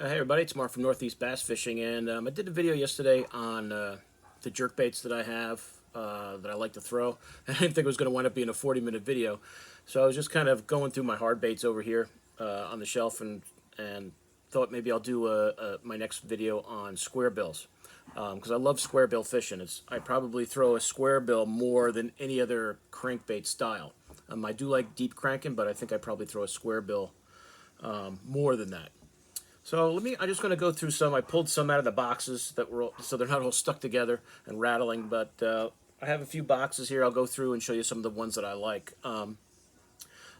Hey everybody, it's Mark from Northeast Bass Fishing, and I did a video yesterday on the jerk baits that I have that I like to throw. I didn't think it was going to wind up being a 40-minute video, so I was just kind of going through my hard baits over here on the shelf, and thought maybe I'll do my next video on squarebills because I love squarebill fishing. I probably throw a squarebill more than any other crankbait style. I do like deep cranking, but I think I probably throw a squarebill more than that. So I'm just going to go through some. I pulled some out of the boxes so they're not all stuck together and rattling, but I have a few boxes here. I'll go through and show you some of the ones that I like. I'm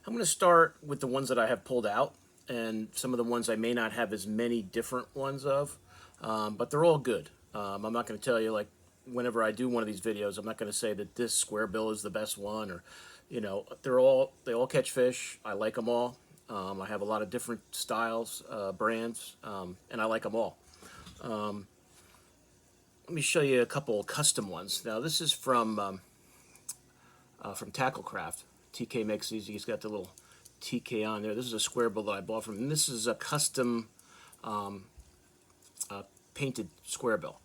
going to start with the ones that I have pulled out, and some of the ones I may not have as many different ones of, but they're all good. I'm not going to tell you, like, whenever I do one of these videos, I'm not going to say that this squarebill is the best one, or, they all catch fish. I like them all. I have a lot of different styles, brands, and I like them all. Let me show you a couple custom ones. Now this is from Tacklecraft. TK makes these. He's got the little TK on there. This is a squarebill that I bought from him. And this is a custom painted squarebill.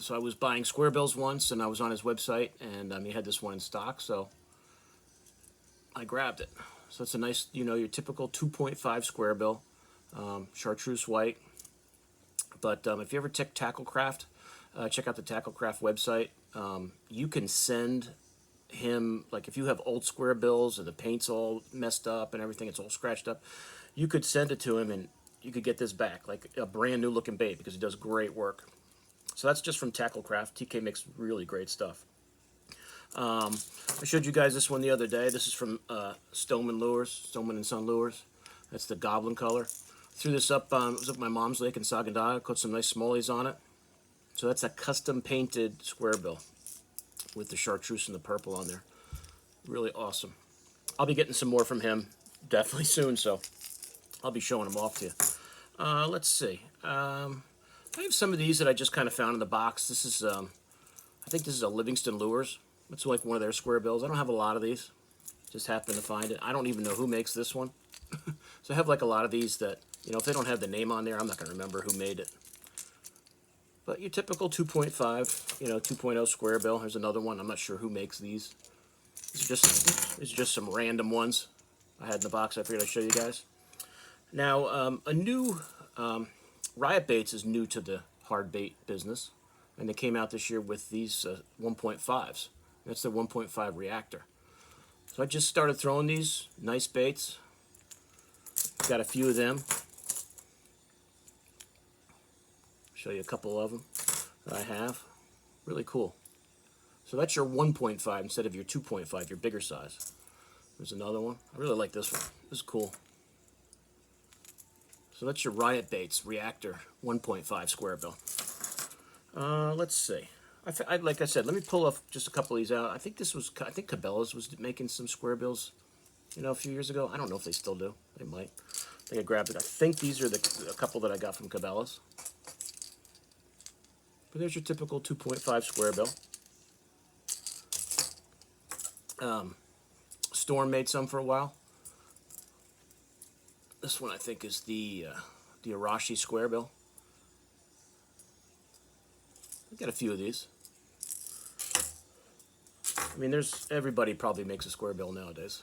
So I was buying squarebills once, and I was on his website, and he had this one in stock, so I grabbed it. So it's a nice, your typical 2.5 square bill, chartreuse white. But if you ever check Tacklecraft, check out the Tacklecraft website. You can send him, like, if you have old square bills and the paint's all messed up and everything, it's all scratched up, you could send it to him and you could get this back, like a brand new looking bait, because he does great work. So that's just from Tacklecraft. TK makes really great stuff. I showed you guys this one the other day. This is from Stoneman and Son Lures. That's the goblin color. Threw this up, it was up my mom's lake in Saugandata. Caught some nice smallies on it. So that's a custom painted squarebill with the chartreuse and the purple on there. Really awesome. I'll be getting some more from him definitely soon, so I'll be showing them off to you. Let's see. I have some of these that I just kind of found in the box. This is, I think this is a Livingston Lures. It's like one of their square bills. I don't have a lot of these. Just happened to find it. I don't even know who makes this one. So I have like a lot of these that, if they don't have the name on there, I'm not going to remember who made it. But your typical 2.5, 2.0 square bill. Here's another one. I'm not sure who makes these. These are just some random ones I had in the box. I figured I'd show you guys. Now, a new Riot Baits is new to the hard bait business, and they came out this year with these 1.5s. That's the 1.5 reactor. So I just started throwing these nice baits. Got a few of them. Show you a couple of them that I have. Really cool. So that's your 1.5 instead of your 2.5, your bigger size. There's another one. I really like this one. This is cool. So that's your Riot Baits Reactor 1.5 square bill. Let's see. Like I said, let me pull off just a couple of these out. I think Cabela's was making some square bills, a few years ago. I don't know if they still do. They might. I think I grabbed it. I think these are a couple that I got from Cabela's. But there's your typical 2.5 square bill. Storm made some for a while. This one I think is the Arashi square bill. I got a few of these. Everybody probably makes a square bill nowadays.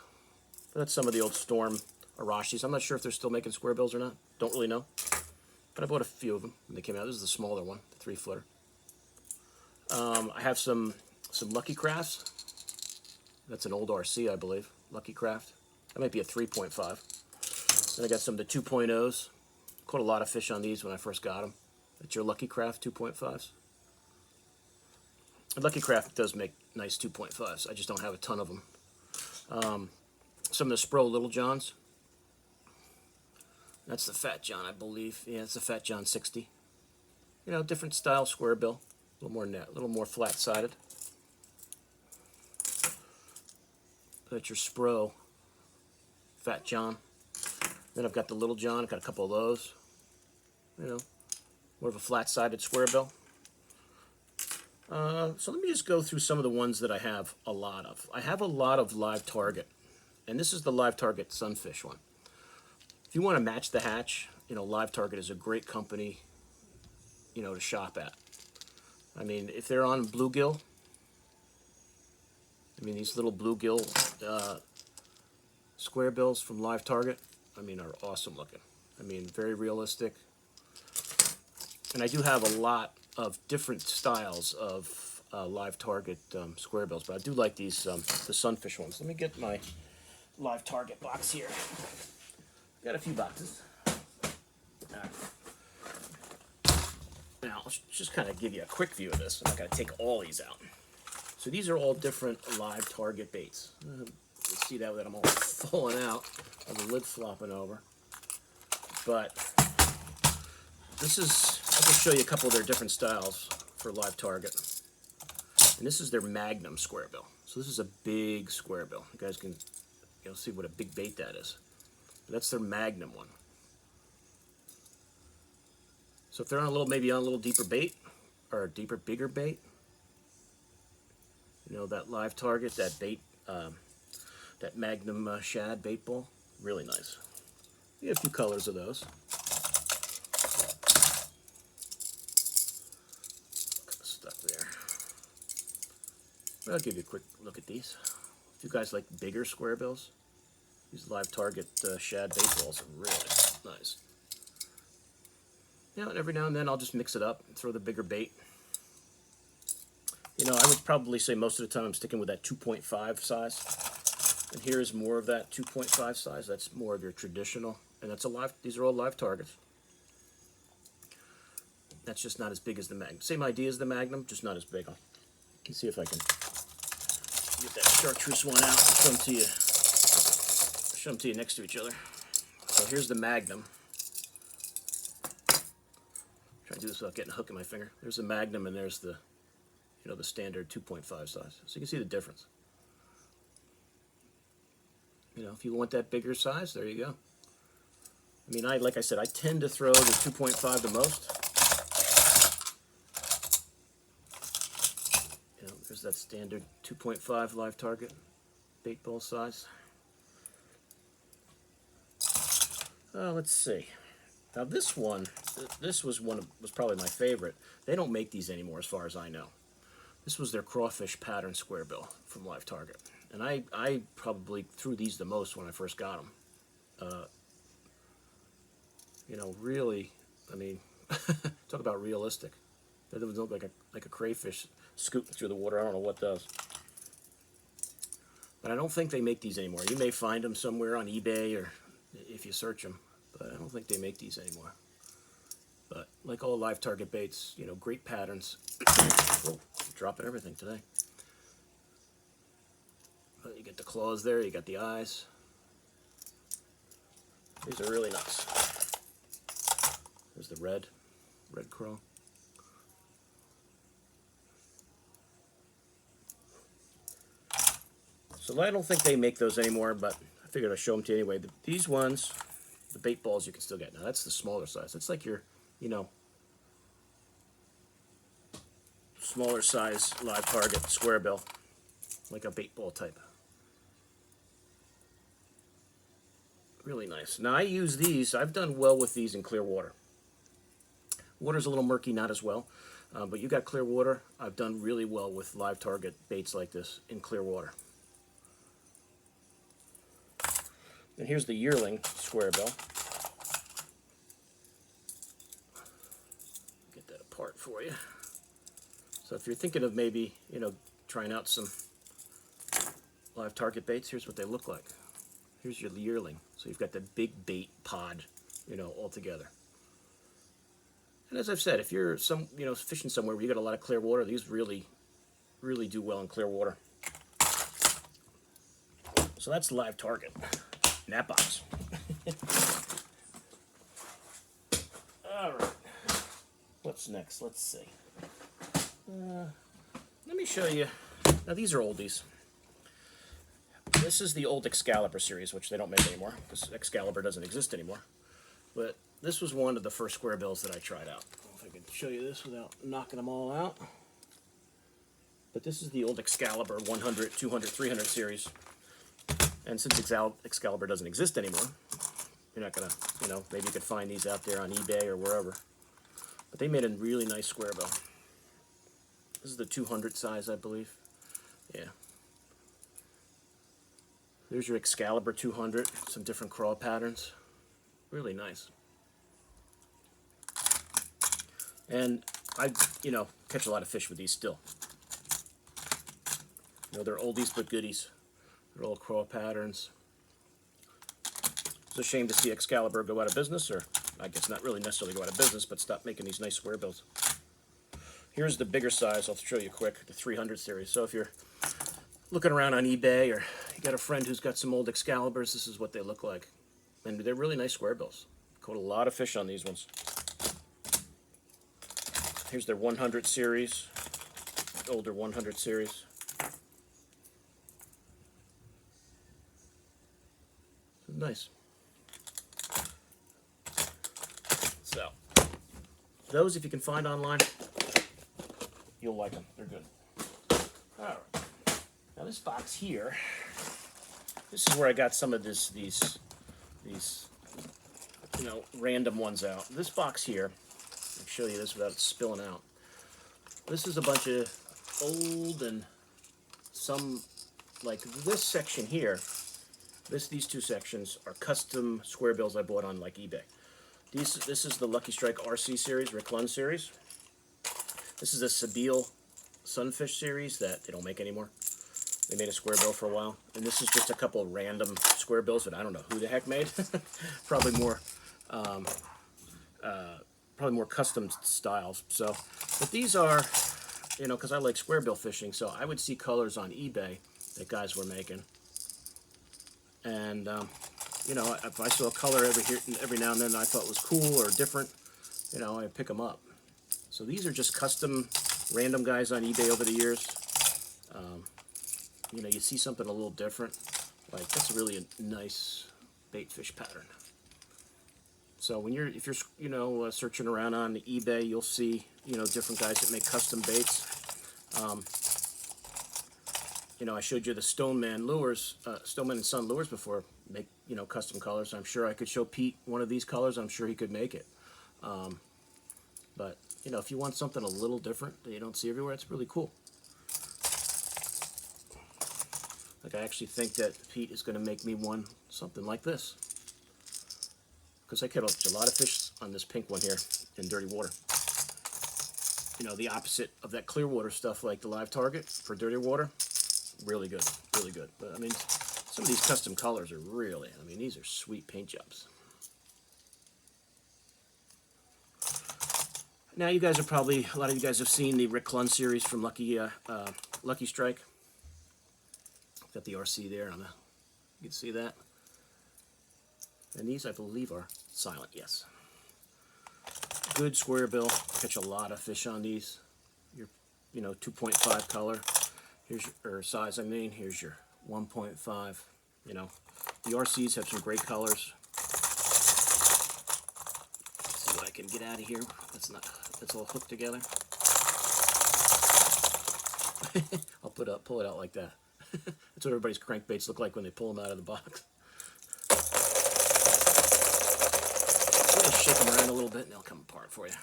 But that's some of the old Storm Arashis. I'm not sure if they're still making square bills or not. Don't really know. But I bought a few of them when they came out. This is the smaller one, the 3-footer. I have some Lucky Crafts. That's an old RC, I believe. Lucky Craft. That might be a 3.5. Then I got some of the 2.0s. Caught a lot of fish on these when I first got them. That's your Lucky Craft 2.5s. Lucky Craft does make nice 2.5s. I just don't have a ton of them. Some of the Spro Little Johns. That's the Fat John, I believe. Yeah, it's the Fat John 60. Different style square bill. A little more net, a little more flat-sided. That's your Spro Fat John. Then I've got the Little John. I've got a couple of those. More of a flat-sided square bill. So let me just go through some of the ones that I have a lot of. I have a lot of Live Target, and this is the Live Target Sunfish one. if you want to match the hatch, Live Target is a great company, to shop at. I mean, if they're on bluegill, these little bluegill Squarebills from Live Target, are awesome looking. Very realistic. And I do have a lot of different styles of Live Target Squarebills, but I do like these, the sunfish ones. Let me get my Live Target box here. Got a few boxes. All right. Now, I'll just kind of give you a quick view of this. I'm not going to take all these out. So these are all different Live Target baits. You see that I'm all falling out of the lid flopping over. But this is, I'll just show you a couple of their different styles for Live Target. And this is their Magnum Squarebill. So this is a big Squarebill. You guys can see what a big bait that is. That's their Magnum one. So if they're on maybe on a little deeper bait, or a bigger bait, that Live Target, that bait, that Magnum shad bait ball, really nice. We have a few colors of those. Kind of stuck there. I'll give you a quick look at these. If you guys like bigger Squarebills, these Live Target shad bait balls are really nice. And every now and then I'll just mix it up and throw the bigger bait. I would probably say most of the time I'm sticking with that 2.5 size. And here's more of that 2.5 size. That's more of your traditional. And these are all Live Targets. That's just not as big as the Magnum. Same idea as the Magnum, just not as big. Let me see if I can get that chartreuse one out and show them to you. Show them to you next to each other. So here's the Magnum. Try to do this without getting a hook in my finger. There's the Magnum, and there's the, the standard 2.5 size. So you can see the difference. If you want that bigger size, there you go. Like I said, I tend to throw the 2.5 the most. There's that standard 2.5 Live Target bait ball size. Let's see. Now this one, was probably my favorite. They don't make these anymore as far as I know. This was their crawfish pattern Squarebill from Live Target. And I probably threw these the most when I first got them. Really, talk about realistic. That doesn't look like a crayfish scooting through the water. I don't know what does. But I don't think they make these anymore. You may find them somewhere on eBay or if you search them. But I don't think they make these anymore. But like all Live Target baits, great patterns. Oh, dropping everything today. But you get the claws there, you got the eyes. These are really nice. There's the red crow. So I don't think they make those anymore, but I figured I'd show them to you anyway. These ones, the bait balls you can still get. Now that's the smaller size. It's like your, smaller size Live Target Squarebill, like a bait ball type. Really nice. Now I use these, I've done well with these in clear water. Water's a little murky, not as well, but you got clear water. I've done really well with Live Target baits like this in clear water. And here's the yearling Squarebill. Get that apart for you. So if you're thinking of maybe, trying out some Live Target baits, here's what they look like. Here's your yearling. So you've got the big bait pod, all together. And as I've said, if you're fishing somewhere where you got a lot of clear water, these really, really do well in clear water. So that's Live Target. In that box. All right. What's next? Let's see. Let me show you. Now these are oldies. This is the old Excalibur series, which they don't make anymore because Excalibur doesn't exist anymore. But this was one of the first Squarebills that I tried out. I don't know if I can show you this without knocking them all out. But this is the old Excalibur 100, 200, 300 series. And since Excalibur doesn't exist anymore, You're not gonna, you know, maybe you could find these out there on eBay or wherever. But they made a really nice square bill. This is the 200 size, I believe. Yeah. There's your Excalibur 200, some different crawl patterns. Really nice. And I, you know, catch a lot of fish with these still. You know, they're oldies but goodies. They're all crawl patterns. It's a shame to see Excalibur go out of business, or I guess not really necessarily go out of business, but stop making these nice square bills. Here's the bigger size. I'll show you quick, the 300 series. So if you're looking around on eBay, or you got a friend who's got some old Excaliburs, this is what they look like. And they're really nice square bills. Caught a lot of fish on these ones. Here's their 100 series, older 100 series. Nice. So, those, if you can find online, you'll like them. They're good. All right. Now this box here, this is where I got some of these, you know, random ones out. This box here, I'll show you this without it spilling out. This is a bunch of old and some, like this section here, these two sections are custom square bills I bought on like eBay. This is the Lucky Strike RC series, Rick Lund series. This is a Squarebills Sunfish series that they don't make anymore. They made a square bill for a while, and this is just a couple of random square bills that I don't know who the heck made. Probably more custom styles. So, but these are, you know, because I like square bill fishing, so I would see colors on eBay that guys were making, and you know, if I saw a color every now and then that I thought was cool or different, you know, I'd pick them up. So these are just custom random guys on eBay over the years. You know, you see something a little different, like that's really a nice bait fish pattern. So if you're you know, searching around on eBay, you'll see, you know, different guys that make custom baits. You know, I showed you the Stoneman lures, Stoneman and Son lures before, make, you know, custom colors. I'm sure I could show Pete one of these colors. I'm sure he could make it. But, you know, if you want something a little different that you don't see everywhere, it's really cool. Like, I actually think that Pete is going to make me something like this. Because I catch a lot of fish on this pink one here in dirty water. You know, the opposite of that clear water stuff, like the live target for dirty water. Really good, really good. But I mean, some of these custom colors are really, I mean, these are sweet paint jobs. Now you guys are probably, a lot of you guys have seen the Rick Lund series from Lucky Strike. Got the RC there, you can see that. And these, I believe, are silent, yes. Good square bill, catch a lot of fish on these. Your, you know, 2.5 color. Here's your size, I mean, here's your 1.5, you know. The RCs have some great colors. Let's see what I can get out of here. That's all hooked together. I'll pull it out like that. That's what everybody's crankbaits look like when they pull them out of the box. Just shake them around a little bit and they'll come apart for you.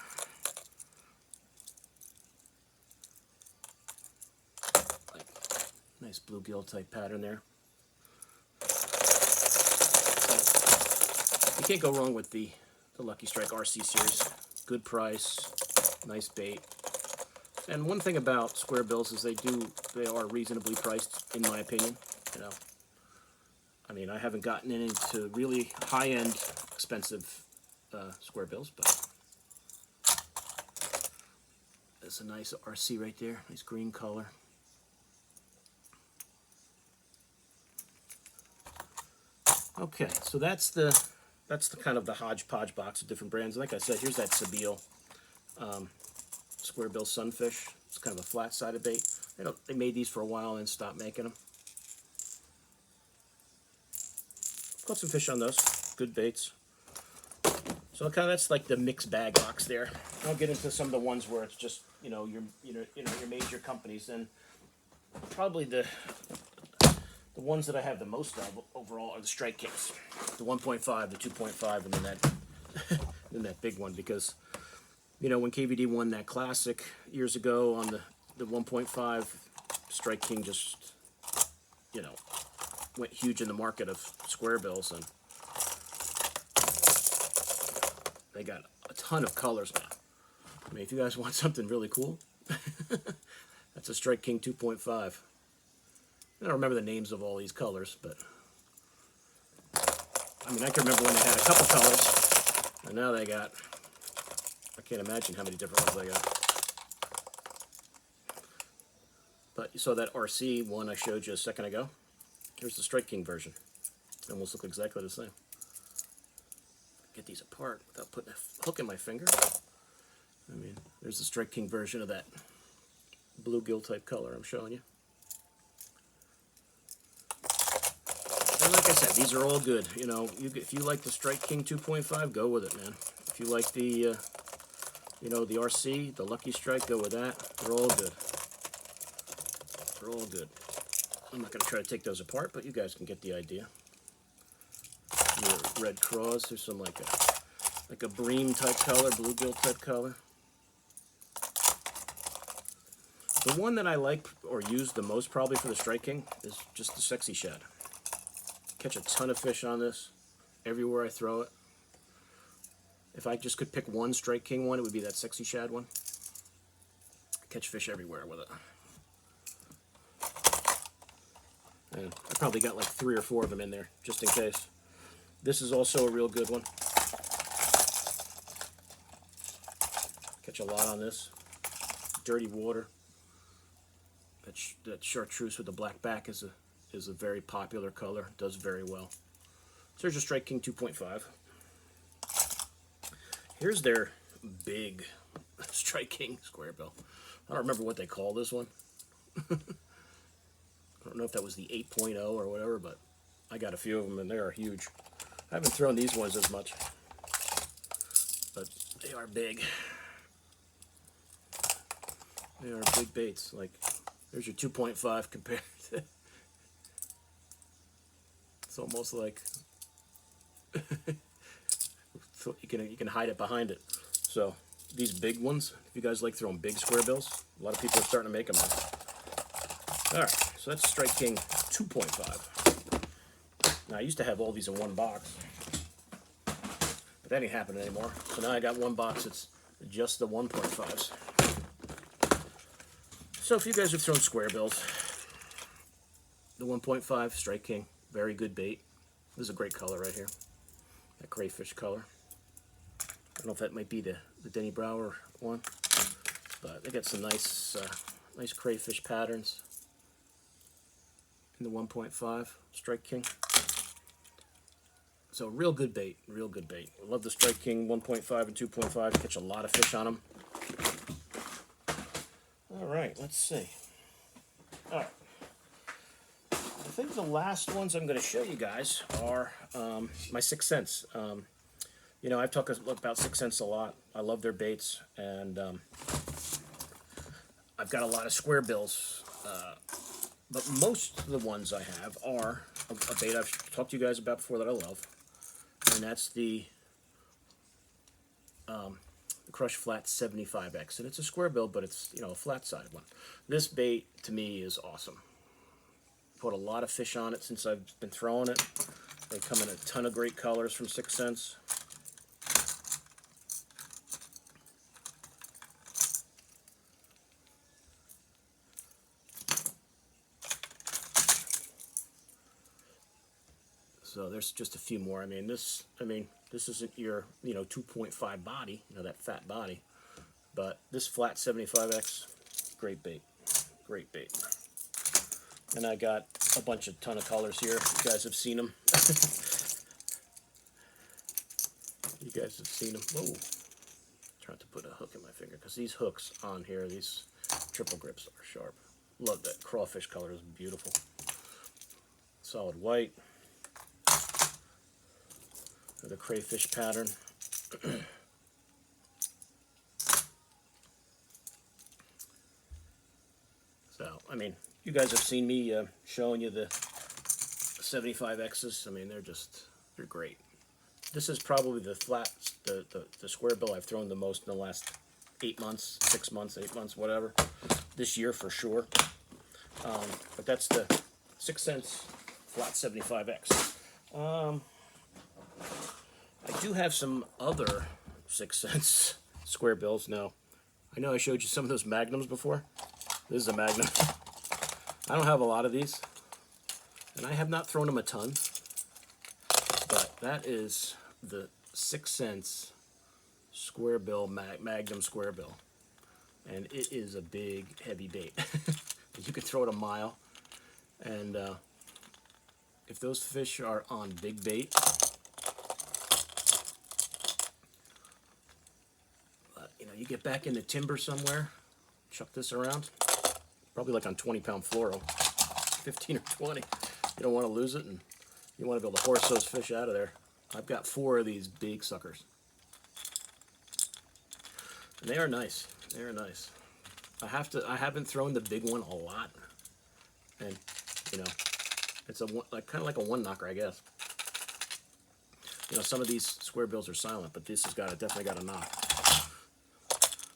Nice bluegill type pattern there. You can't go wrong with the Lucky Strike RC series. Good price, nice bait. And one thing about square bills is they are reasonably priced, in my opinion. You know, I mean, I haven't gotten into really high-end, expensive square bills, but there's a nice RC right there, nice green color. Okay, so that's the kind of the hodgepodge box of different brands. Like I said, here's that Squarebills Squarebills Sunfish. It's kind of a flat-sided bait. They made these for a while and stopped making them. Caught some fish on those. Good baits. So kind of that's like the mixed bag box there. I'll get into some of the ones where it's just, you know, your major companies. And probably the The ones that I have the most of overall are the Strike Kings. The 1.5, the 2.5, and then that big one, because, you know, when KVD won that classic years ago on the 1.5, Strike King just, you know, went huge in the market of Squarebills, and they got a ton of colors now. I mean, if you guys want something really cool, that's a Strike King 2.5. I don't remember the names of all these colors, but I mean, I can remember when they had a couple colors, and now they got, I can't imagine how many different ones they got. But you saw that RC one I showed you a second ago. Here's the Strike King version. They almost look exactly the same. Get these apart without putting a hook in my finger. I mean, there's the Strike King version of that bluegill type color I'm showing you. And like I said, these are all good. You know, if you like the Strike King 2.5, go with it, man. If you like the, you know, the RC, the Lucky Strike, go with that. They're all good. They're all good. I'm not going to try to take those apart, but you guys can get the idea. Your red craws. There's some like a bream type color, bluegill type color. The one that I like or use the most probably for the Strike King is just the Sexy Shad. Catch a ton of fish on this everywhere I throw it. If I just could pick one Strike King one, it would be that Sexy Shad one. Catch fish everywhere with it. And I probably got like 3 or 4 of them in there, just in case. This is also a real good one. Catch a lot on this. Dirty water. That chartreuse with the black back is a very popular color. Does very well. So there's your Strike King 2.5. Here's their big Strike King Squarebill. I don't remember what they call this one. I don't know if that was the 8.0 or whatever, but I got a few of them and they are huge. I haven't thrown these ones as much, but they are big. They are big baits. Like, there's your 2.5 compared to, it's almost like you can hide it behind it. So these big ones, if you guys like throwing big Squarebills, a lot of people are starting to make them now. All right, so that's Strike King 2.5. Now I used to have all these in one box, but that ain't happening anymore. So now I got one box that's just the 1.5s. So if you guys have thrown Squarebills, the 1.5 Strike King, very good bait. This is a great color right here, that crayfish color. I don't know if that might be the Denny Brower one, but they got some nice nice crayfish patterns in the 1.5 Strike King. So real good bait, real good bait. I love the Strike King 1.5 and 2.5. Catch a lot of fish on them. All right, let's see. All right. I think the last ones I'm going to show you guys are my 6th Sense. You know, I've talked about 6th Sense a lot. I love their baits, and I've got a lot of Squarebills, but most of the ones I have are a bait I've talked to you guys about before that I love, and that's the Crush Flat 75X, and it's a Squarebill, but it's, you know, a flat-sided one. This bait to me is awesome. Put a lot of fish on it since I've been throwing it. They come in a ton of great colors from 6th Sense. So there's just a few more. I mean, this isn't your, you know, 2.5 body, you know, that fat body, but this flat 75X, great bait, great bait. And I got a ton of colors here. You guys have seen them. You guys have seen them. Whoa. Trying to put a hook in my finger because these hooks on here, these triple grips are sharp. Love that crawfish color, is beautiful. Solid white. The crayfish pattern. So, I mean, you guys have seen me showing you the 75Xs. I mean, they're great. This is probably the square bill I've thrown the most in the last 8 months, 6 months, 8 months, whatever. This year for sure. But that's the 6 cents flat 75X. I do have some other 6 cents square bills now. I know I showed you some of those magnums before. This is a magnum. I don't have a lot of these, and I have not thrown them a ton, but that is the 6 cents square bill, magnum square bill, and it is a big, heavy bait. You could throw it a mile, and if those fish are on big bait, you get back in the timber somewhere, chuck this around, probably like on 20-pound fluoro, 15 or 20. You don't want to lose it, and you want to be able to horse those fish out of there. I've got 4 of these big suckers, and they are nice. They are nice. I haven't thrown the big one a lot, and it's kind of like a one knocker, I guess. Some of these square bills are silent, but this has definitely got a knock.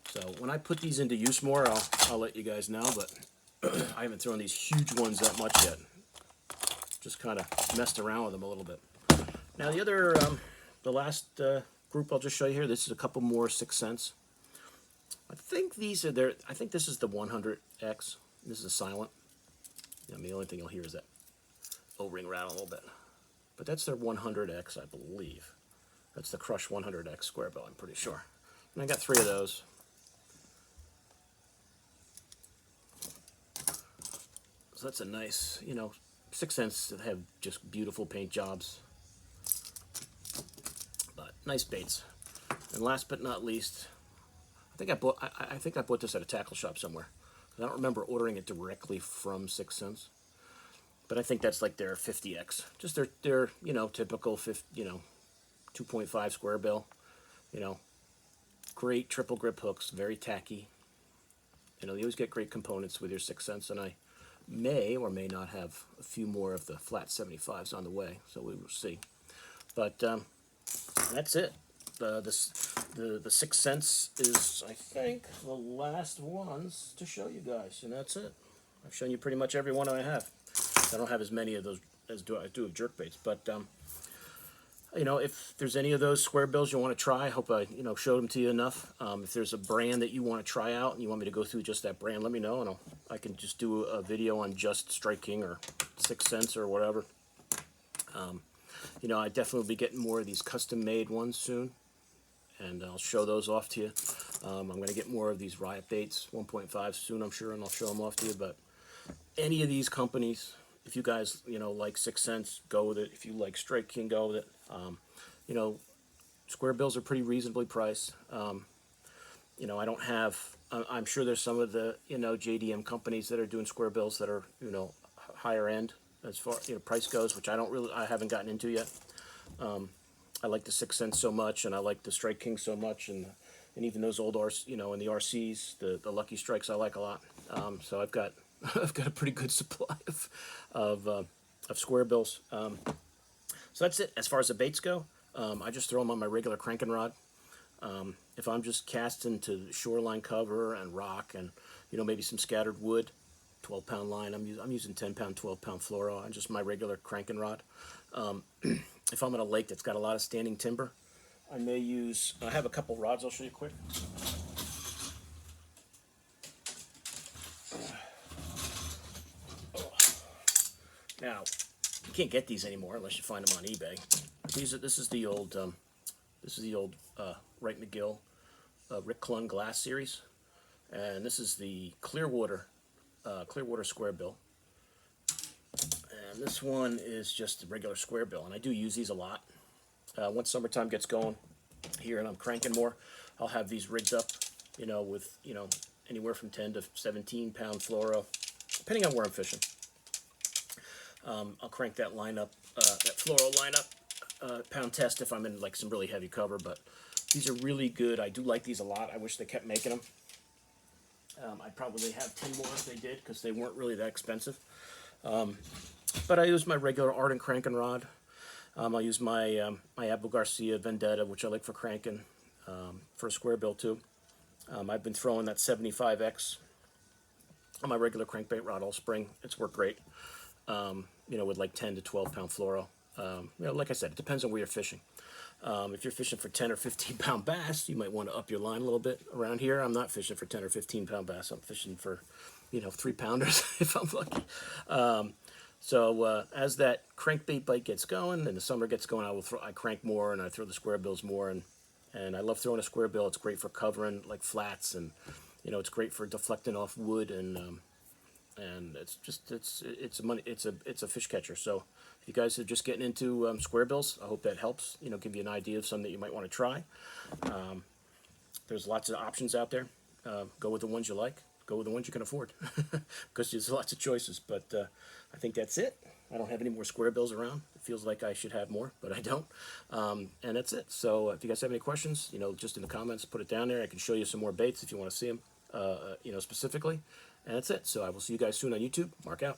So when I put these into use more, I'll let you guys know, but I haven't thrown these huge ones that much yet. Just kind of messed around with them a little bit. Now the last group I'll just show you here, this is a couple more 6 cents. I think these are there. I think this is the 100X. This is a silent. The only thing you'll hear is that O-ring rattle a little bit. But that's their 100X, I believe. That's the Crush 100X square bill, I'm pretty sure. And I got 3 of those. So that's a nice, 6 cents that have just beautiful paint jobs. But nice baits. And last but not least, I think I bought this at a tackle shop somewhere. I don't remember ordering it directly from 6 cents. But I think that's like their 50X. Just their typical 2.5 square bill. Great triple grip hooks, very tacky. You always get great components with your 6 cents, and I may or may not have a few more of the flat 75s on the way, so we will see. But that's it. The 6 cents is, I think, the last ones to show you guys, and that's it. I've shown you pretty much every one I have. I don't have as many of those as I do of jerkbaits, but if there's any of those square bills you want to try, I hope I showed them to you enough. If there's a brand that you want to try out and you want me to go through just that brand, let me know, and I can just do a video on just Strike King or 6 cents or whatever. I definitely will be getting more of these custom-made ones soon, and I'll show those off to you. I'm going to get more of these Riot baits 1.5 soon, I'm sure, and I'll show them off to you. But any of these companies, if you guys like 6 cents, go with it. If you like Strike King, go with it. Square bills are pretty reasonably priced. I don't have. I'm sure there's some of the JDM companies that are doing square bills that are higher end as far price goes, which I haven't gotten into yet. I like the 6 cents so much, and I like the Strike King so much, and even those old in the RCs, the Lucky Strikes I like a lot. So I've got a pretty good supply of square bills. So that's it as far as the baits go. I just throw them on my regular cranking rod. If I'm just casting to shoreline cover and rock and maybe some scattered wood, 12-pound line, I'm using 10-pound, 12-pound fluoro on just my regular cranking rod. If I'm at a lake that's got a lot of standing timber, I have a couple rods I'll show you quick. Now, you can't get these anymore unless you find them on eBay. This is the old Wright McGill Rick Clun glass series, and this is the Clearwater square bill. And this one is just a regular square bill, and I do use these a lot. Once summertime gets going here and I'm cranking more, I'll have these rigged up, with anywhere from 10 to 17-pound fluoro, depending on where I'm fishing. I'll crank that line up, that fluoro line up, pound test if I'm in like some really heavy cover. But these are really good. I do like these a lot. I wish they kept making them. I'd probably have 10 more if they did, because they weren't really that expensive. But I use my regular Ardent cranking rod. I'll use my Abu Garcia Vendetta, which I like for cranking, for a square bill too. I've been throwing that 75X on my regular crankbait rod all spring. It's worked great, with like 10 to 12 pound fluoro. Like I said, it depends on where you're fishing. If you're fishing for 10 or 15 pound bass, you might want to up your line a little bit. Around here, I'm not fishing for 10 or 15 pound bass. I'm fishing for, 3-pounders if I'm lucky. So as that crankbait bite gets going and the summer gets going, I crank more and I throw the square bills more, and I love throwing a square bill. It's great for covering like flats, and it's great for deflecting off wood, and it's a fish catcher. So if you guys are just getting into square bills, I hope that helps. Give you an idea of some that you might want to try. There's lots of options out there. Go with the ones you like. Go with the ones you can afford, because there's lots of choices. But I think that's it. I don't have any more square bills around. It feels like I should have more, but I don't. And that's it. So if you guys have any questions, just in the comments, put it down there. I can show you some more baits if you want to see them, specifically. And that's it. So I will see you guys soon on YouTube. Mark out.